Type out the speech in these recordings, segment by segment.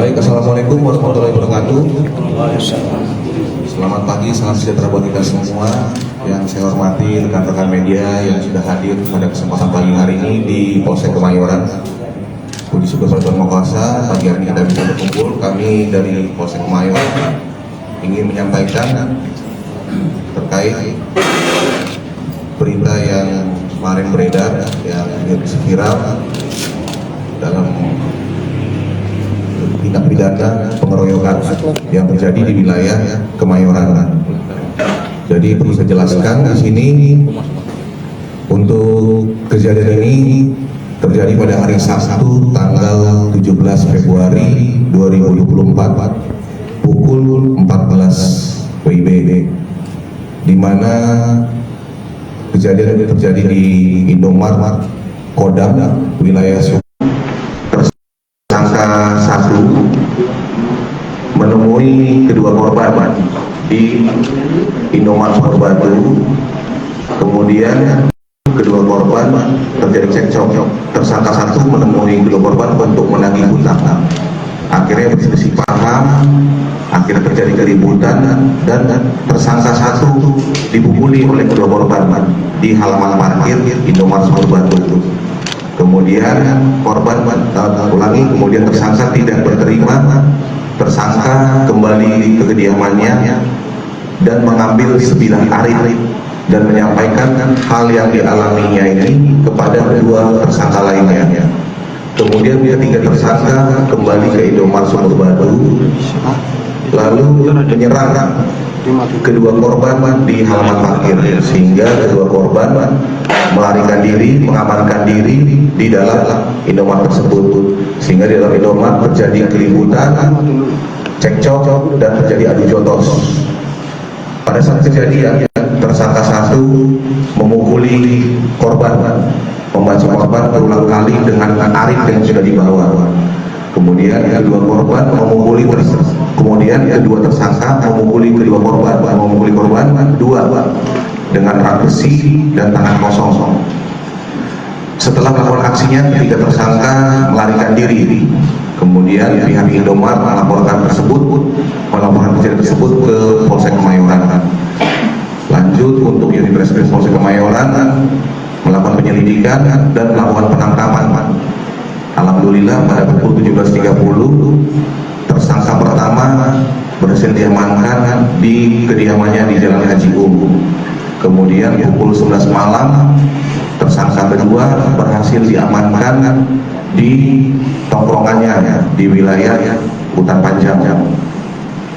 Baik, assalamualaikum warahmatullahi wabarakatuh. Selamat pagi, salam sejahtera buat kita semua. Yang saya hormati rekan-rekan media yang sudah hadir pada kesempatan pagi hari ini di Polsek Kemayoran. Puji syukur pada Tuhan Maha Kuasa, pagi hari ini kita bisa berkumpul. Kami dari Polsek Kemayoran ingin menyampaikan terkait berita yang kemarin beredar yang viral dalam tindak pidana pengeroyokan yang terjadi di wilayah Kemayoran. Jadi perlu saya jelaskan di sini, untuk kejadian ini terjadi pada hari Sabtu tanggal 17 Februari 2024 pukul 14 WIB, di mana kejadian ini terjadi di Indomaret Kodam wilayah tersangka satu menemui kedua korban di Indomaret Batu. Kemudian kedua korban terjadi cekcok. Tersangka satu menemui kedua korban untuk menagih hutang. Akhirnya berselisih paham, akhirnya terjadi keributan dan tersangka satu dipukuli oleh kedua korban di halaman parkir Indomaret Batu. Kemudian korban kemudian tersangka tidak berterima. Tersangka kembali ke kediamannya dan mengambil sebilah arit dan menyampaikan hal yang dialaminya ini kepada kedua tersangka lainnya. Kemudian ketiga tersangka kembali ke Indomaret Batu, lalu menyerang kedua korban di halaman parkir, sehingga kedua korban melarikan diri, mengamankan diri di dalam Indomaret tersebut, sehingga di dalam Indomaret terjadi keributan, cekcok, dan terjadi adu jotos. Pada saat kejadian, tersangka satu memukuli korban, membaca korban berulang kali dengan arit yang sudah dibawa. Kemudian kedua korban memukuli kemudian kedua tersangka memukuli kedua korban, kedua dengan rak besi dan tangan kosong. Setelah melakukan aksinya, ketiga tersangka melarikan diri. Kemudian pihak Indomaret melaporkan kejadian tersebut ke Polsek Kemayoran. Lanjut untuk unit reskrim Polsek Kemayoran melakukan penyelidikan dan melakukan penangkapan. Alhamdulillah pada pukul 17.30 tersangka pertama berhasil diamankan di kediamannya di Jalan Haji Kemudian pukul 11 malam tersangka kedua berhasil diamankan di tongkrongannya di wilayah Hutan Panjang.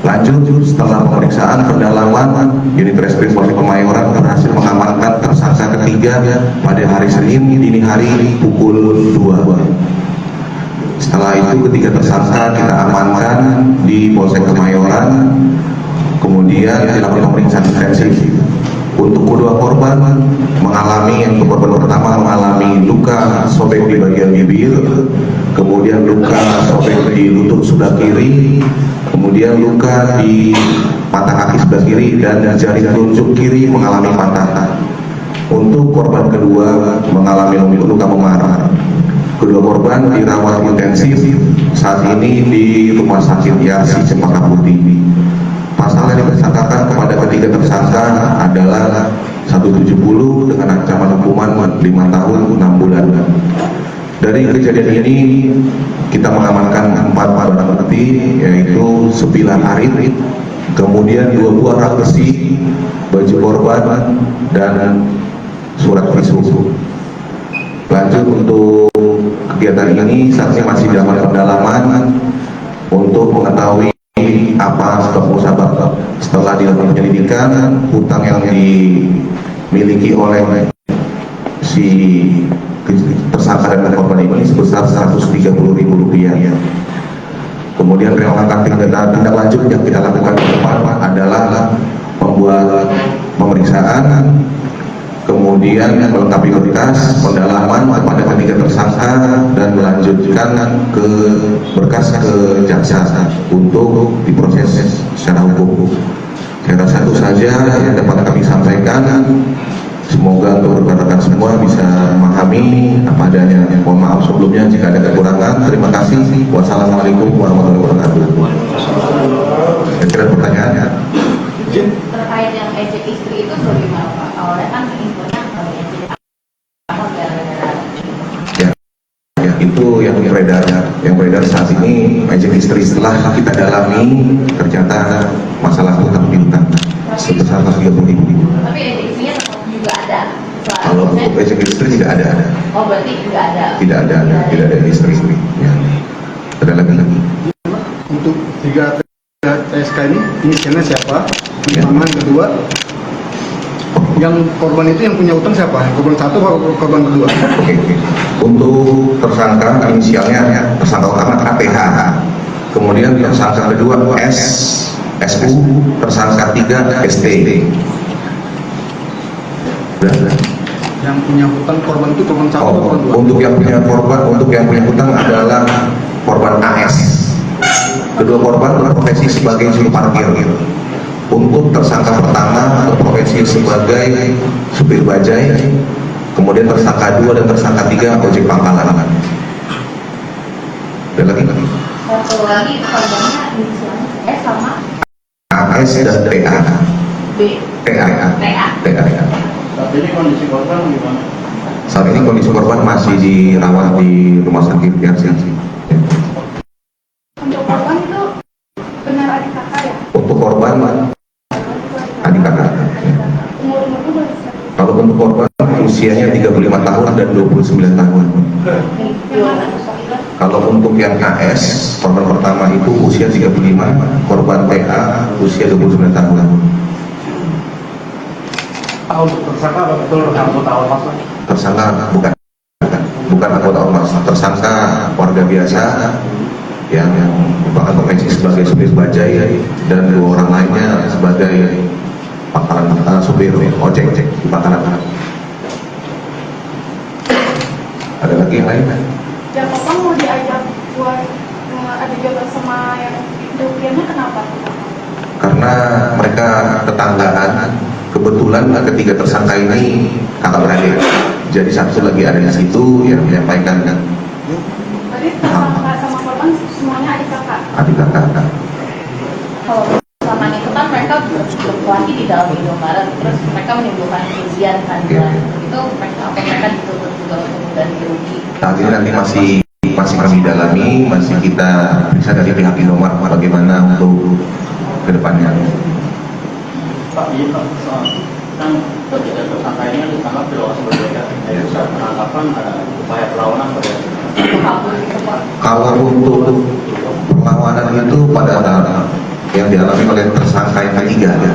Lanjut setelah pemeriksaan pendalaman, unit reskrim Polsek Kemayoran berhasil mengamankan tersangka ketiga pada hari Senin dini hari pukul 2. Setelah itu ketiga tersangka kita amankan di Polsek Kemayoran, kemudian dilakukan pemeriksaan intensif. Untuk kedua korban korban pertama mengalami luka sobek di bagian bibir, kemudian luka sobek di lutut sebelah kiri, kemudian luka di patah kaki sebelah kiri, dan jari telunjuk kiri mengalami patah. Untuk korban kedua mengalami luka memar. Kedua korban dirawat intensif saat ini di Rumah Sakit Yarsi Cempaka Putih. Pasal yang dipersangkakan kepada ketiga tersangka adalah 170 dengan ancaman hukuman 5 tahun 6 bulan. Dari kejadian ini kita mengamankan 4 barang bukti, yaitu sebilah arit, kemudian 2 buah rak besi, baju korban, dan surat visum. Lanjut untuk kegiatan ini saat ini masih dalam pendalaman untuk mengetahui apa sebab musabab. Setelah dilakukan penyelidikan, hutang yang dimiliki oleh si tersangka dan korban ini sebesar Rp130.000. Kemudian langkah tindak lanjut yang kita lakukan ke depan adalah membuat pemeriksaan, kemudian melengkapi berkas pendalaman kepada ketiga tersangka dan melanjutkan ke berkas ke jaksa untuk diproses secara hukum. Saya rasa itu saja yang dapat kami sampaikan. Semoga untuk rekan-rekan semua bisa memahami apa adanya. Mohon maaf sebelumnya jika ada kekurangan. Terima kasih. Wassalamualaikum warahmatullahi wabarakatuh. istri itu bagaimana Pak? Awalnya kan infonya ya, itu yang beredar saat ini ejek istri. Setelah kita dalami ternyata masalah hutang piutang sebesar 130.000. Tapi ejek istrinya tetap juga ada. Kalau untuk ejek istri tidak ada. Oh berarti tidak ada. Tidak ada istri. Ya. Ada lagi. Untuk 3 TSK ini inisialnya siapa? Ya. Pertama, kedua, yang korban itu yang punya utang siapa? Korban satu atau korban kedua? Oke. Untuk tersangka inisialnya tersangka utama KPH, kemudian tersangka kedua SU, tersangka 3 ST. Yang punya utang korban itu korban satu atau korban dua? Untuk yang punya hutang adalah korban AS. Kedua korban berprofesi sebagai juru parkir. Untuk tersangka pertama berprofesi sebagai supir bajai, kemudian tersangka 2 dan tersangka 3 ojek pangkalan. Ada lagi? Satu lagi korbannya inisialnya S sama AS dan TA. TA. Saat ini kondisi korban gimana? Saat ini kondisi korban masih dirawat di rumah sakit Yarsi. Untuk korban itu benar adik kakak ya? Untuk korban adik kakak. Umur itu berapa? Kalau untuk korban usianya 35 tahun dan 29 tahun. Yang mana? Kalau untuk yang AS, korban pertama itu usia 35, korban TA usia 29 tahun. Untuk tersangka betul anggota ormas? Tersangka bukan anggota ormas, tersangka warga biasa yang merupakan profesi sebagai supir bajai dan 2 orang lainnya sebagai pangkalan supir ojek di pangkalan. Ada lagi yang lain? Yang papa mau diajak buat ada jodoh sama yang Dukiannya kenapa? Karena mereka tetanggaan. Kebetulan ketiga tersangka ini kakak beradik. Jadi satu lagi ada di situ yang menyampaikan kan. Tadi tersangka sama korban semuanya adik kakak. Adik kakak. kalau selama itu kan mereka berfluktuasi di dalam Indomaret, terus mereka menimbulkan kerugian kan, itu mereka dituntut juga untuk mengganti rugi. Saat ini nanti masih kami dalami, masih kita periksa dari pihak Indomaret bagaimana untuk kedepannya. Pak, iya Pak, soal kan ketiga tersangka ini ditangkap di lokasi berbeda. Jadi saat penangkapan ada upaya perlawanan pada Kabur gitu Pak. Kalau untuk perlawanan itu pada yang dialami oleh tersangka yang ketiga ya.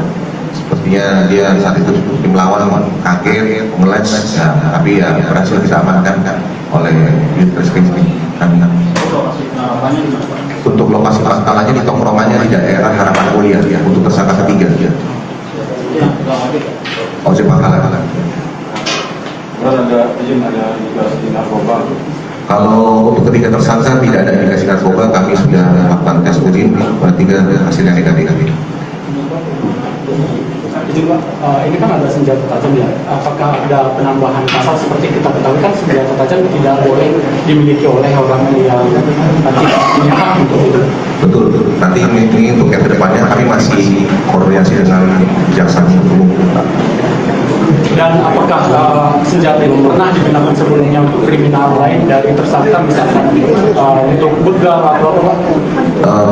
Sepertinya dia saat itu melawan, kaget, ngeles, ya, tapi ya berhasil diamankan kan oleh unit reskrim kami. lokasi penangkapannya di mana Pak? Untuk lokasi pangkalannya di tongkrongannya di daerah Harapan Mulia ya, untuk tersangka ketiga ya. Yang tukang ojek ya? Ojek pangkalan. Terus ada izin ada indikasi narkoba. Kalau untuk ketiga tersangka tidak ada indikasi narkoba, kami sudah melakukan tes urin, berarti hasilnya negatif. Izin Pak, ini kan ada senjata tajam ya. Apakah ada penambahan pasal seperti kita ketahui kan senjata tajam tidak boleh dimiliki oleh orang yang nanti punya hak untuk itu. Betul. Nanti ini untuk yang kedepannya kami masih koordinasi dengan jaksa umum. Dan apakah senjata itu pernah digunakan sebelumnya untuk kriminal lain dari tersangka, misalkan untuk begal atau apa?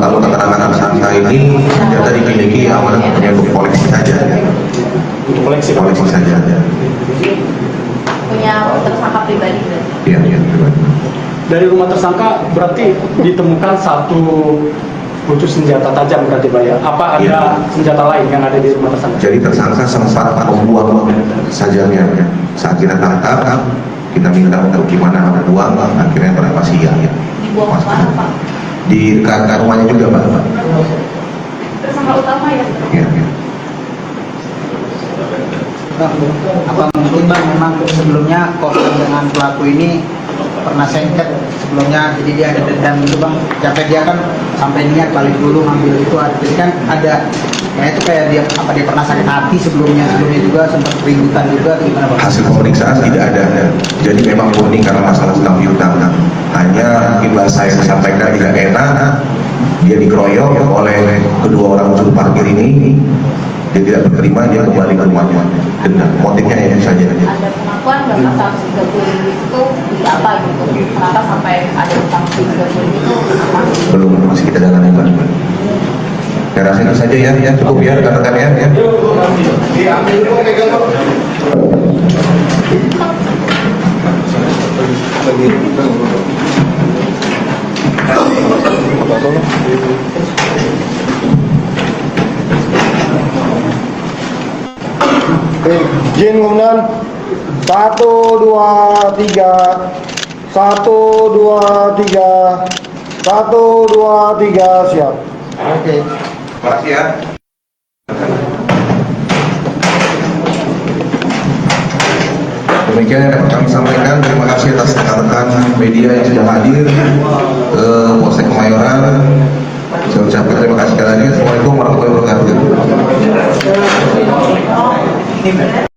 Kalau keterangan tersangka ini senjata dimiliki awalnya untuk koleksi saja. Untuk koleksi saja. Punya tersangka pribadi berarti. Iya. Dari rumah tersangka berarti ditemukan satu pucuk senjata tajam berarti Pak ya? Apa ada senjata lain yang ada di rumah tersangka? Jadi tersangka sempat membuang sajanya. Saat kita tangkap, kita minta untuk gimana ada uang, akhirnya berapa sih ya? Dibuang ke mana Pak? Di dekat rumahnya juga Pak. Tersangka utama ya? Iya. Apa mungkin Bang memang sebelumnya korban dengan pelaku ini pernah sengket sebelumnya, jadi dia ada dendam gitu Bang, sampai dia kan sampai niat balik dulu ngambil itu, jadi kan ada ya itu kayak dia pernah sakit hati sebelumnya juga sempat keributan juga, gimana Bang? Hasil pemeriksaan tidak ada. Jadi memang murni karena masalah utang piutang. Hanya mungkin bahasa yang disampaikan tidak enak, dia dikeroyok oleh kedua orang juru parkir ini, dia tidak berterima, dia kembali ke rumahnya. Denda. Motifnya itu saja. Ada pengakuan nggak pasal 30 itu di apa gitu? Kenapa sampai ada utang 30 itu? Apa? Belum, masih kita dalami Mbak. Saya rasa itu saja ya, cukup ya rekan-rekan ya. Oke, izin komandan. 1, 2, 3. 1, 2, 3. 1, 2, 3, siap. Oke. Terima kasih ya. Demikian yang kami sampaikan. Terima kasih atas rekan-rekan media yang sudah hadir ke Polsek Kemayoran. Saya ucapkan terima kasih sekali lagi. Assalamualaikum warahmatullahi wabarakatuh.